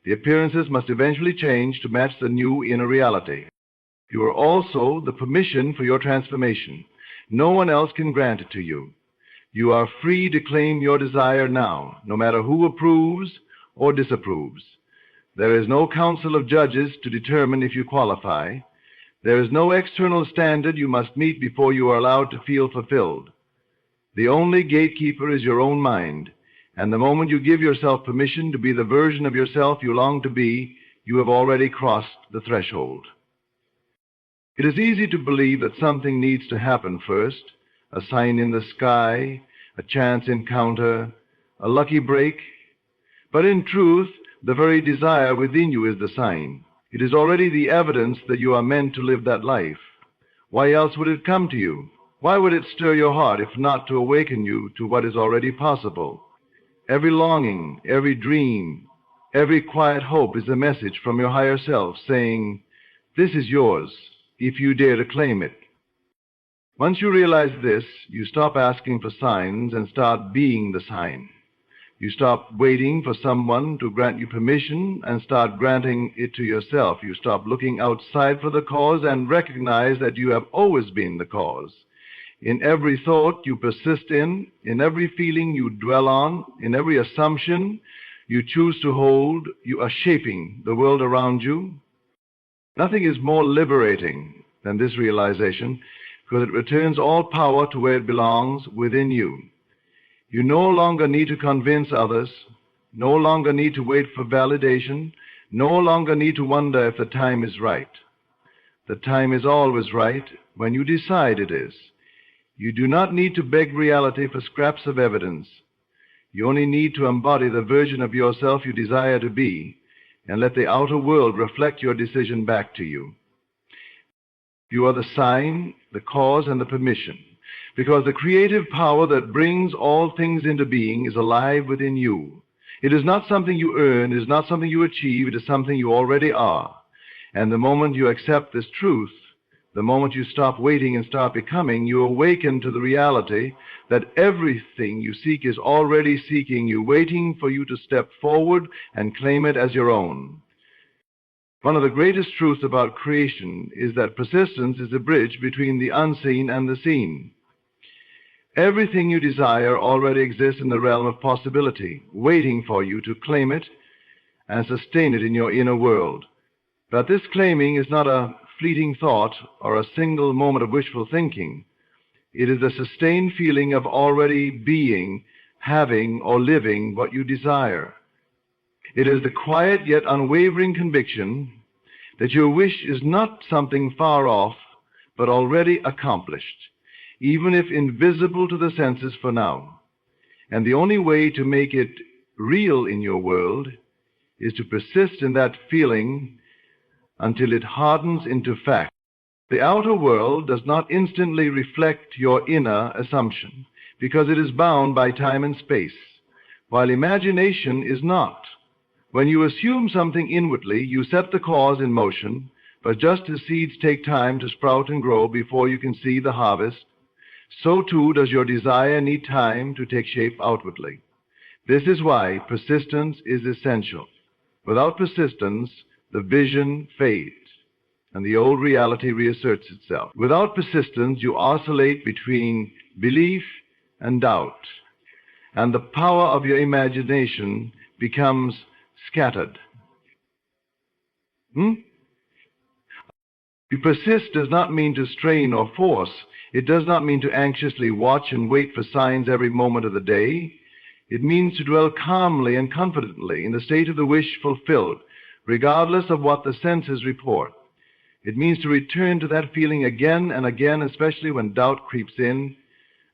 the appearances must eventually change to match the new inner reality. You are also the permission for your transformation. No one else can grant it to you. You are free to claim your desire now, no matter who approves or disapproves. There is no council of judges to determine if you qualify. There is no external standard you must meet before you are allowed to feel fulfilled. The only gatekeeper is your own mind, and the moment you give yourself permission to be the version of yourself you long to be, you have already crossed the threshold. It is easy to believe that something needs to happen first, a sign in the sky, a chance encounter, a lucky break. But in truth, the very desire within you is the sign. It is already the evidence that you are meant to live that life. Why else would it come to you? Why would it stir your heart if not to awaken you to what is already possible? Every longing, every dream, every quiet hope is a message from your higher self saying, "This is yours, if you dare to claim it." Once you realize this, you stop asking for signs and start being the sign. You stop waiting for someone to grant you permission and start granting it to yourself. You stop looking outside for the cause and recognize that you have always been the cause. In every thought you persist in every feeling you dwell on, in every assumption you choose to hold, you are shaping the world around you. Nothing is more liberating than this realization, because it returns all power to where it belongs, within you. You no longer need to convince others, no longer need to wait for validation, no longer need to wonder if the time is right. The time is always right when you decide it is. You do not need to beg reality for scraps of evidence. You only need to embody the version of yourself you desire to be, and let the outer world reflect your decision back to you. You are the sign, the cause, and the permission, because the creative power that brings all things into being is alive within you. It is not something you earn, it is not something you achieve, it is something you already are. And the moment you accept this truth, the moment you stop waiting and start becoming, you awaken to the reality that everything you seek is already seeking you, waiting for you to step forward and claim it as your own. One of the greatest truths about creation is that persistence is a bridge between the unseen and the seen. Everything you desire already exists in the realm of possibility, waiting for you to claim it and sustain it in your inner world. But this claiming is not a fleeting thought or a single moment of wishful thinking. It is a sustained feeling of already being, having, or living what you desire. It is the quiet yet unwavering conviction that your wish is not something far off, but already accomplished, even if invisible to the senses for now. And the only way to make it real in your world is to persist in that feeling until it hardens into fact. The outer world does not instantly reflect your inner assumption, because it is bound by time and space, while imagination is not. When you assume something inwardly, you set the cause in motion, but just as seeds take time to sprout and grow before you can see the harvest, so too does your desire need time to take shape outwardly. This is why persistence is essential. Without persistence, the vision fades, and the old reality reasserts itself. Without persistence, you oscillate between belief and doubt, and the power of your imagination becomes scattered. To persist does not mean to strain or force. It does not mean to anxiously watch and wait for signs every moment of the day. It means to dwell calmly and confidently in the state of the wish fulfilled, regardless of what the senses report. It means to return to that feeling again and again, especially when doubt creeps in,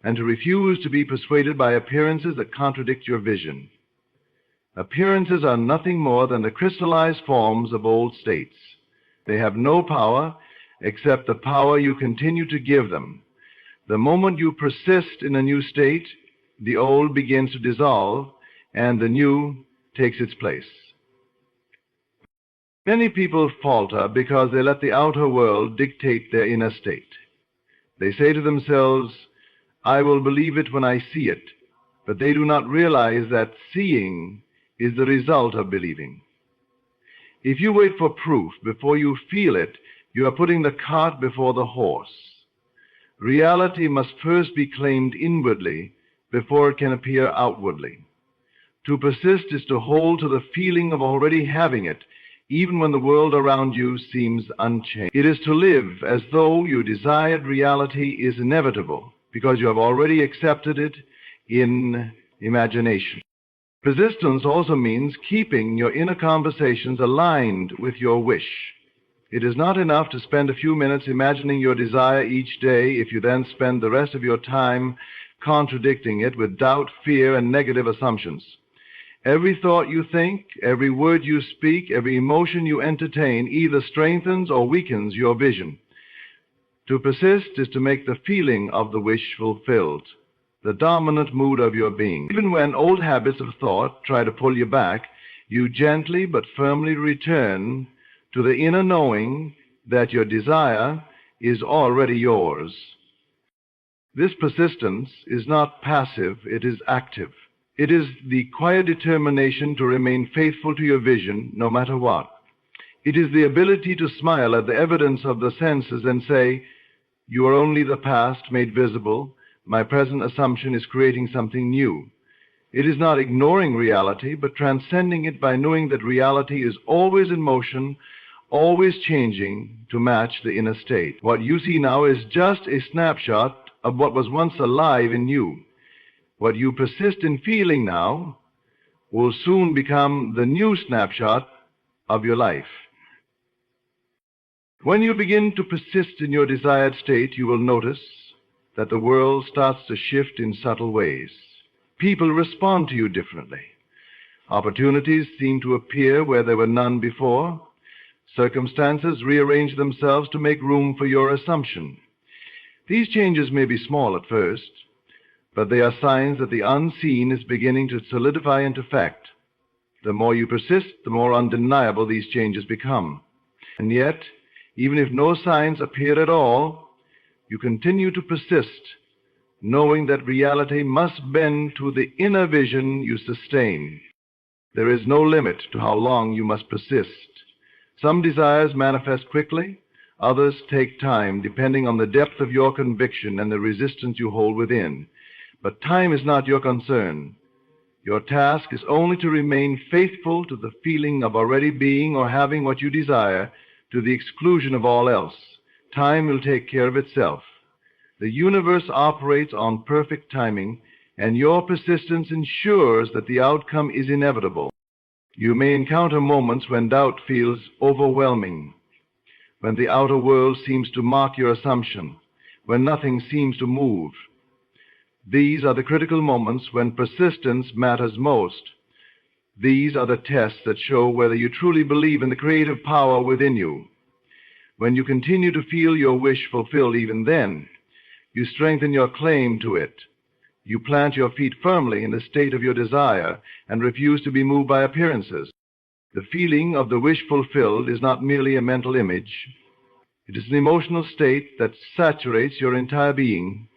and to refuse to be persuaded by appearances that contradict your vision. Appearances are nothing more than the crystallized forms of old states. They have no power except the power you continue to give them. The moment you persist in a new state, the old begins to dissolve, and the new takes its place. Many people falter because they let the outer world dictate their inner state. They say to themselves, "I will believe it when I see it," but they do not realize that seeing is the result of believing. If you wait for proof before you feel it, you are putting the cart before the horse. Reality must first be claimed inwardly before it can appear outwardly. To persist is to hold to the feeling of already having it, even when the world around you seems unchanged. It is to live as though your desired reality is inevitable, because you have already accepted it in imagination. Persistence also means keeping your inner conversations aligned with your wish. It is not enough to spend a few minutes imagining your desire each day if you then spend the rest of your time contradicting it with doubt, fear, and negative assumptions. Every thought you think, every word you speak, every emotion you entertain either strengthens or weakens your vision. To persist is to make the feeling of the wish fulfilled, the dominant mood of your being. Even when old habits of thought try to pull you back, you gently but firmly return to the inner knowing that your desire is already yours. This persistence is not passive, it is active. It is the quiet determination to remain faithful to your vision no matter what. It is the ability to smile at the evidence of the senses and say, "You are only the past made visible. My present assumption is creating something new." It is not ignoring reality, but transcending it by knowing that reality is always in motion, always changing to match the inner state. What you see now is just a snapshot of what was once alive in you. What you persist in feeling now will soon become the new snapshot of your life. When you begin to persist in your desired state, you will notice that the world starts to shift in subtle ways. People respond to you differently. Opportunities seem to appear where there were none before. Circumstances rearrange themselves to make room for your assumption. These changes may be small at first, but they are signs that the unseen is beginning to solidify into fact. The more you persist, the more undeniable these changes become. And yet, even if no signs appear at all, you continue to persist, knowing that reality must bend to the inner vision you sustain. There is no limit to how long you must persist. Some desires manifest quickly, others take time, depending on the depth of your conviction and the resistance you hold within. But time is not your concern. Your task is only to remain faithful to the feeling of already being or having what you desire, to the exclusion of all else. Time will take care of itself. The universe operates on perfect timing, and your persistence ensures that the outcome is inevitable. You may encounter moments when doubt feels overwhelming, when the outer world seems to mock your assumption, when nothing seems to move. These are the critical moments when persistence matters most. These are the tests that show whether you truly believe in the creative power within you. When you continue to feel your wish fulfilled even then, you strengthen your claim to it. You plant your feet firmly in the state of your desire and refuse to be moved by appearances. The feeling of the wish fulfilled is not merely a mental image. It is an emotional state that saturates your entire being.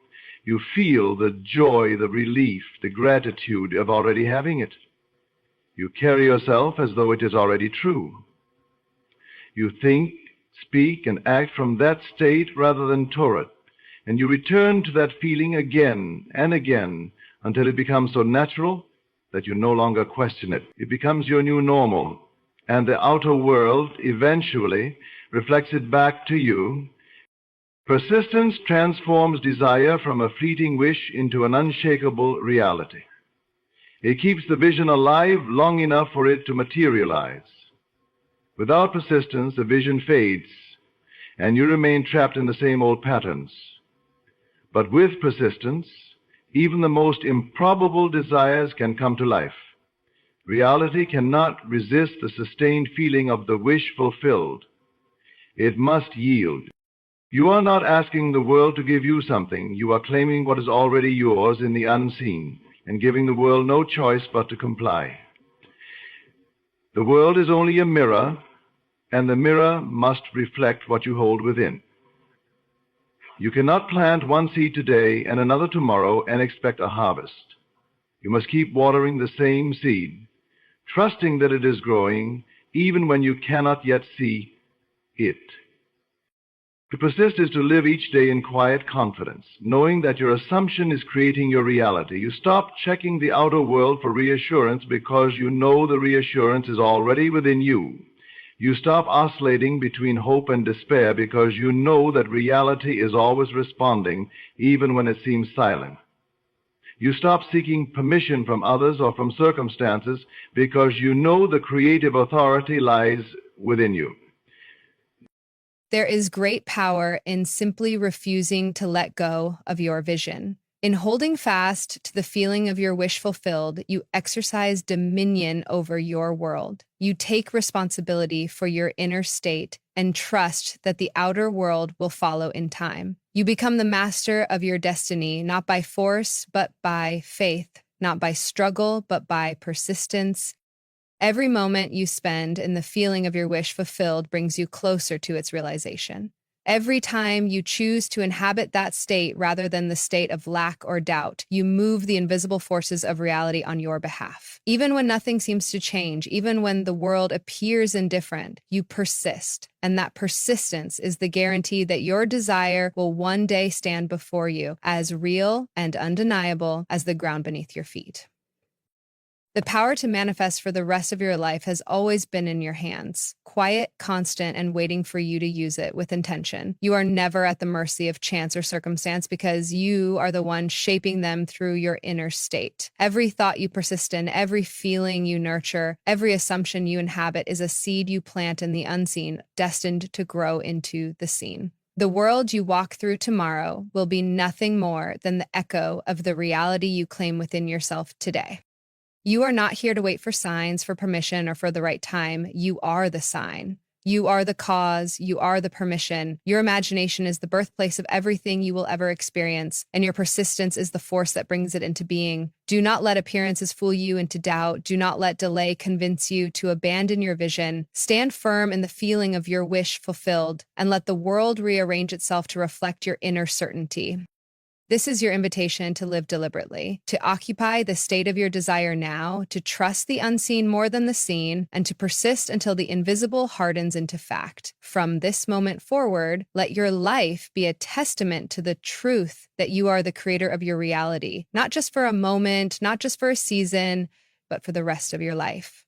You feel the joy, the relief, the gratitude of already having it. You carry yourself as though it is already true. You think, speak, and act from that state rather than toward it, and you return to that feeling again and again until it becomes so natural that you no longer question it. It becomes your new normal, and the outer world eventually reflects it back to you. Persistence transforms desire from a fleeting wish into an unshakable reality. It keeps the vision alive long enough for it to materialize. Without persistence, the vision fades, and you remain trapped in the same old patterns. But with persistence, even the most improbable desires can come to life. Reality cannot resist the sustained feeling of the wish fulfilled. It must yield. You are not asking the world to give you something. You are claiming what is already yours in the unseen and giving the world no choice but to comply. The world is only a mirror, and the mirror must reflect what you hold within. You cannot plant one seed today and another tomorrow and expect a harvest. You must keep watering the same seed, trusting that it is growing even when you cannot yet see it. To persist is to live each day in quiet confidence, knowing that your assumption is creating your reality. You stop checking the outer world for reassurance because you know the reassurance is already within you. You stop oscillating between hope and despair because you know that reality is always responding, even when it seems silent. You stop seeking permission from others or from circumstances because you know the creative authority lies within you. There is great power in simply refusing to let go of your vision. In holding fast to the feeling of your wish fulfilled, you exercise dominion over your world. You take responsibility for your inner state and trust that the outer world will follow in time. You become the master of your destiny, not by force, but by faith, not by struggle, but by persistence. Every moment you spend in the feeling of your wish fulfilled brings you closer to its realization. Every time you choose to inhabit that state rather than the state of lack or doubt, you move the invisible forces of reality on your behalf. Even when nothing seems to change, even when the world appears indifferent, you persist. And that persistence is the guarantee that your desire will one day stand before you as real and undeniable as the ground beneath your feet. The power to manifest for the rest of your life has always been in your hands, quiet, constant, and waiting for you to use it with intention. You are never at the mercy of chance or circumstance because you are the one shaping them through your inner state. Every thought you persist in, every feeling you nurture, every assumption you inhabit is a seed you plant in the unseen, destined to grow into the seen. The world you walk through tomorrow will be nothing more than the echo of the reality you claim within yourself today. You are not here to wait for signs, for permission, or for the right time. You are the sign. You are the cause. You are the permission. Your imagination is the birthplace of everything you will ever experience, and your persistence is the force that brings it into being. Do not let appearances fool you into doubt. Do not let delay convince you to abandon your vision. Stand firm in the feeling of your wish fulfilled, and let the world rearrange itself to reflect your inner certainty. This is your invitation to live deliberately, to occupy the state of your desire now, to trust the unseen more than the seen, and to persist until the invisible hardens into fact. From this moment forward, let your life be a testament to the truth that you are the creator of your reality, not just for a moment, not just for a season, but for the rest of your life.